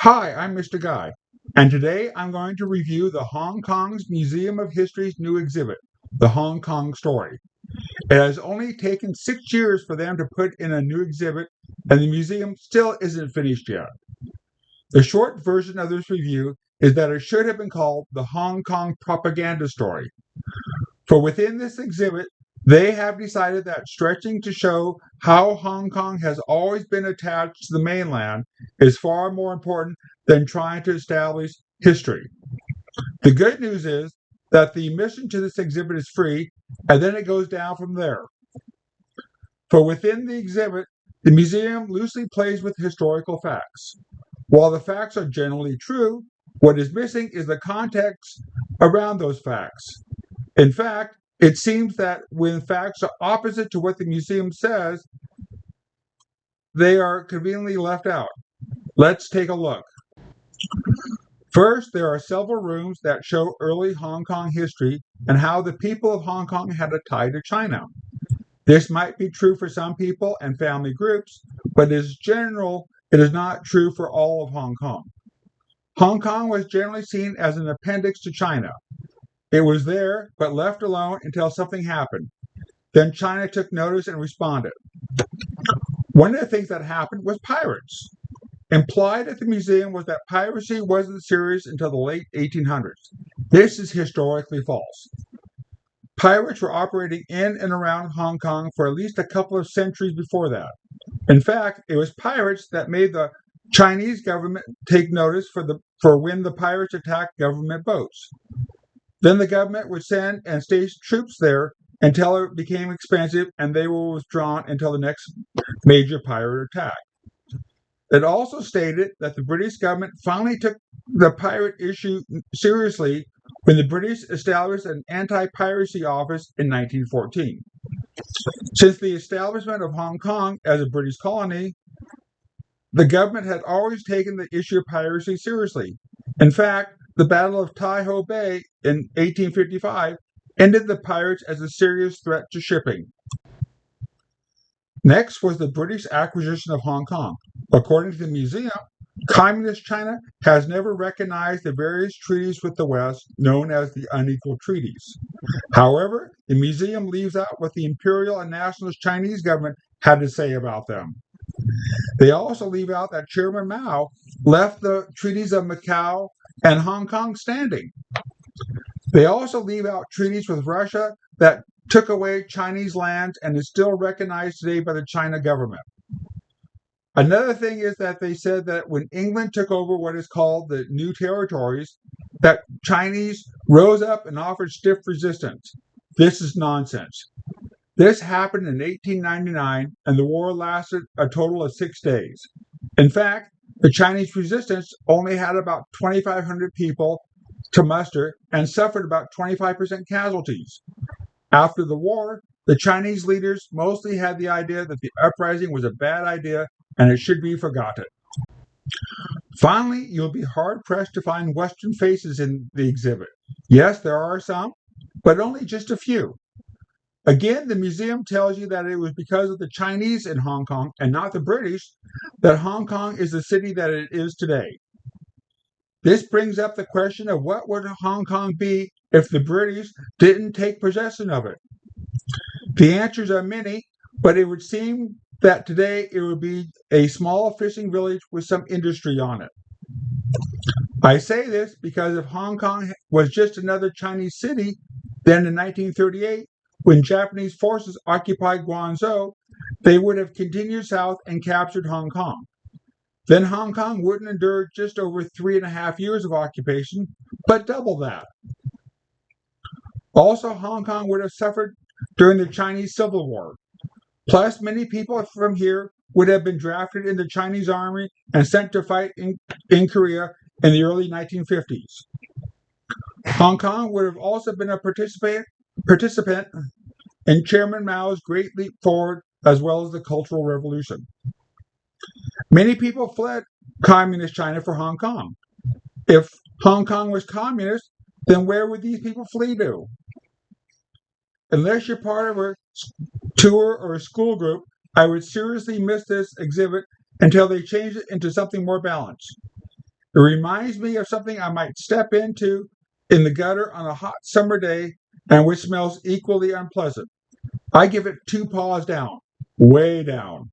Hi, I'm Mr. Guy, and today I'm going to review the Hong Kong's Museum of History's new exhibit, The Hong Kong Story. It has only taken 6 years for them to put in a new exhibit, and the museum still isn't finished yet. The short version of this review is that it should have been called The Hong Kong Propaganda Story. For within this exhibit, they have decided that stretching to show how Hong Kong has always been attached to the mainland is far more important than trying to establish history. The good news is that the admission to this exhibit is free, and then it goes down from there. For within the exhibit, the museum loosely plays with historical facts. While the facts are generally true, what is missing is the context around those facts. In fact, it seems that when facts are opposite to what the museum says, they are conveniently left out. Let's take a look. First, there are several rooms that show early Hong Kong history and how the people of Hong Kong had a tie to China. This might be true for some people and family groups, but it is not true for all of Hong Kong. Hong Kong was generally seen as an appendix to China. It was there, but left alone until something happened. Then China took notice and responded. One of the things that happened was pirates. Implied at the museum was that piracy wasn't serious until the late 1800s. This is historically false. Pirates were operating in and around Hong Kong for at least a couple of centuries before that. In fact, it was pirates that made the Chinese government take notice for when the pirates attacked government boats. Then the government would send and station troops there until it became expensive and they were withdrawn until the next major pirate attack. It also stated that the British government finally took the pirate issue seriously when the British established an anti-piracy office in 1914. Since the establishment of Hong Kong as a British colony, the government had always taken the issue of piracy seriously. In fact, the Battle of Tai Ho Bay in 1855 ended the pirates as a serious threat to shipping. Next was the British acquisition of Hong Kong. According to the museum, Communist China has never recognized the various treaties with the West, known as the unequal treaties. However, the museum leaves out what the imperial and nationalist Chinese government had to say about them. They also leave out that Chairman Mao left the treaties of Macau and Hong Kong standing. They also leave out treaties with Russia that took away Chinese lands and is still recognized today by the China government. Another thing is that they said that when England took over what is called the New Territories, that Chinese rose up and offered stiff resistance. This is nonsense. This happened in 1899, and the war lasted a total of 6 days. In fact, the Chinese resistance only had about 2,500 people to muster and suffered about 25% casualties. After the war, the Chinese leaders mostly had the idea that the uprising was a bad idea and it should be forgotten. Finally, you'll be hard-pressed to find Western faces in the exhibit. Yes, there are some, but only just a few. Again, the museum tells you that it was because of the Chinese in Hong Kong and not the British that Hong Kong is the city that it is today. This brings up the question of what would Hong Kong be if the British didn't take possession of it. The answers are many, but it would seem that today it would be a small fishing village with some industry on it. I say this because if Hong Kong was just another Chinese city, then in 1938, when Japanese forces occupied Guangzhou, they would have continued south and captured Hong Kong. Then Hong Kong wouldn't endure just over 3.5 years of occupation, but double that. Also, Hong Kong would have suffered during the Chinese Civil War. Plus, many people from here would have been drafted in the Chinese army and sent to fight in Korea in the early 1950s. Hong Kong would have also been a participant in Chairman Mao's Great Leap Forward, as well as the Cultural Revolution. Many people fled communist China for Hong Kong. If Hong Kong was communist, then where would these people flee to? Unless you're part of a tour or a school group, I would seriously miss this exhibit until they change it into something more balanced. It reminds me of something I might step into in the gutter on a hot summer day and which smells equally unpleasant. I give it two paws down, way down.